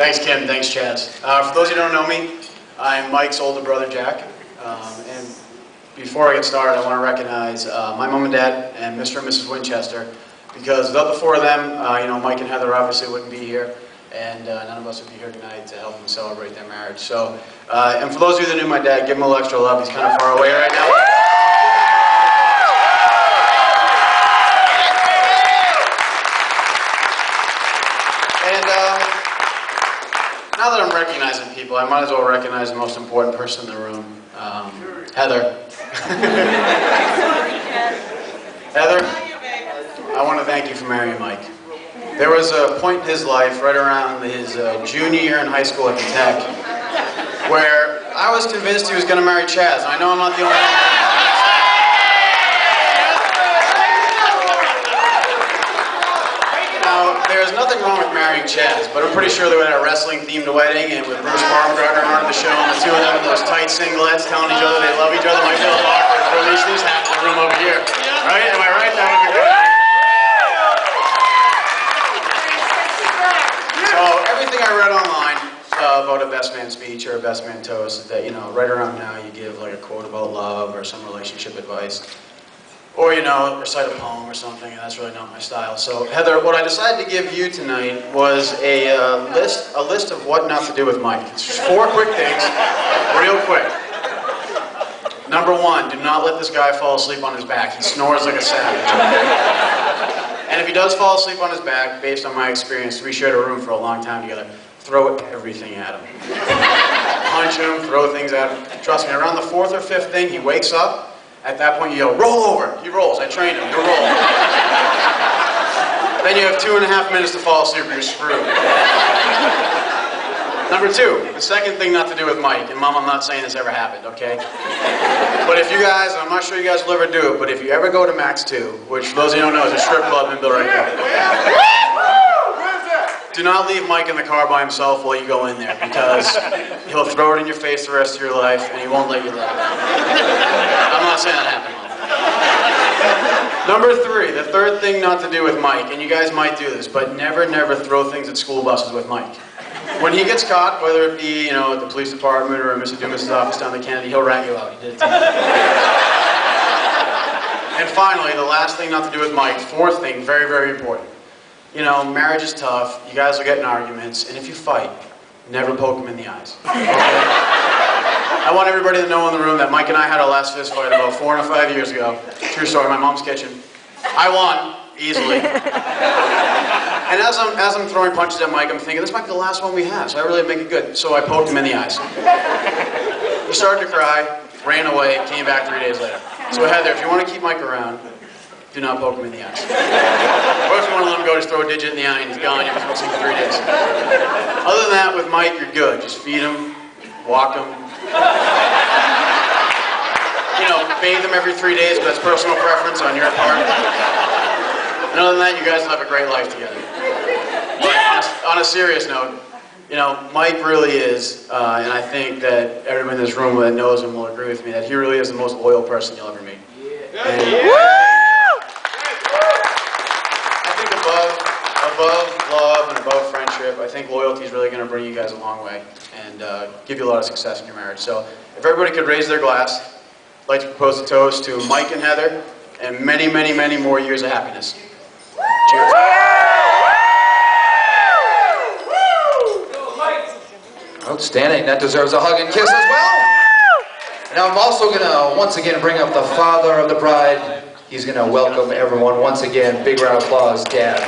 Thanks, Kim. Thanks, Chaz. For those who don't know me, I'm Mike's older brother, Jack. And before I get started, I want to recognize my mom and dad and Mr. and Mrs. Winchester, because without the four of them, Mike and Heather obviously wouldn't be here, and none of us would be here tonight to help them celebrate their marriage. So, and for those of you that knew my dad, give him a little extra love. He's kind of far away right now. Now that I'm recognizing people, I might as well recognize the most important person in the room, Heather. Heather, I want to thank you for marrying Mike. There was a point in his life, right around his junior year in high school at the Tech, where I was convinced he was going to marry Chaz. I know I'm not the only one. There's nothing wrong with marrying Chaz, but I'm pretty sure they were at a wrestling-themed wedding, and with Bruce Baumgartner on the show, and the two of them in those tight singlets telling each other they love each other, might feel awkward for at least this half of the room over here. Right? Am I right? That would be good. So everything I read online about a best man speech or a best man toast is that, right around now you give like a quote about love or some relationship advice. Or, recite a poem or something, and that's really not my style. So, Heather, what I decided to give you tonight was a list of what not to do with Mike. It's just 4 quick things, real quick. Number 1, do not let this guy fall asleep on his back. He snores like a savage. And if he does fall asleep on his back, based on my experience, we shared a room for a long time together, throw everything at him. Punch him, throw things at him. Trust me, around the 4th or 5th thing, he wakes up. At that point, you yell, roll over. He rolls. I trained him. He'll roll. Then you have 2.5 minutes to fall asleep or you're screwed. Number 2, the second thing not to do with Mike, and Mom, I'm not saying this ever happened, okay? But if you guys, I'm not sure you guys will ever do it, but if you ever go to Max 2, which for those of you who don't know is a strip club in Bill right there. Do not leave Mike in the car by himself while you go in there, because he'll throw it in your face the rest of your life, and he won't let you live. I'm not saying that happened. Number 3, the third thing not to do with Mike, and you guys might do this, but never, never throw things at school buses with Mike. When he gets caught, whether it be, at the police department or Mr. Dumas' office down the Kennedy, he'll rat you out. He did it to me. And finally, the last thing not to do with Mike, 4th thing, very, very important. Marriage is tough, you guys will get in arguments, and if you fight, never poke him in the eyes. Okay? I want everybody to know in the room that Mike and I had our last fist fight about 4 or 5 years ago. True story, my mom's kitchen. I won, easily. And as I'm throwing punches at Mike, I'm thinking, this might be the last one we have, so I really make it good. So I poked him in the eyes. He started to cry, ran away, came back 3 days later. So Heather, if you want to keep Mike around, do not poke him in the eyes. Or if you want to let him go, just throw a digit in the eye and he's gone. You've been for 3 days. Other than that, with Mike, you're good. Just feed him, walk him. Bathe him every 3 days, but that's personal preference on your part. And other than that, you guys will have a great life together. But on a serious note, Mike really is, and I think that everyone in this room that knows him will agree with me, that he really is the most loyal person you'll ever meet. Above love and above friendship, I think loyalty is really going to bring you guys a long way and give you a lot of success in your marriage. So if everybody could raise their glass, I'd like to propose a toast to Mike and Heather and many, many, many more years of happiness. Cheers. Outstanding. That deserves a hug and kiss as well. Now I'm also going to once again bring up the father of the bride. He's going to welcome everyone once again. Big round of applause, Dad.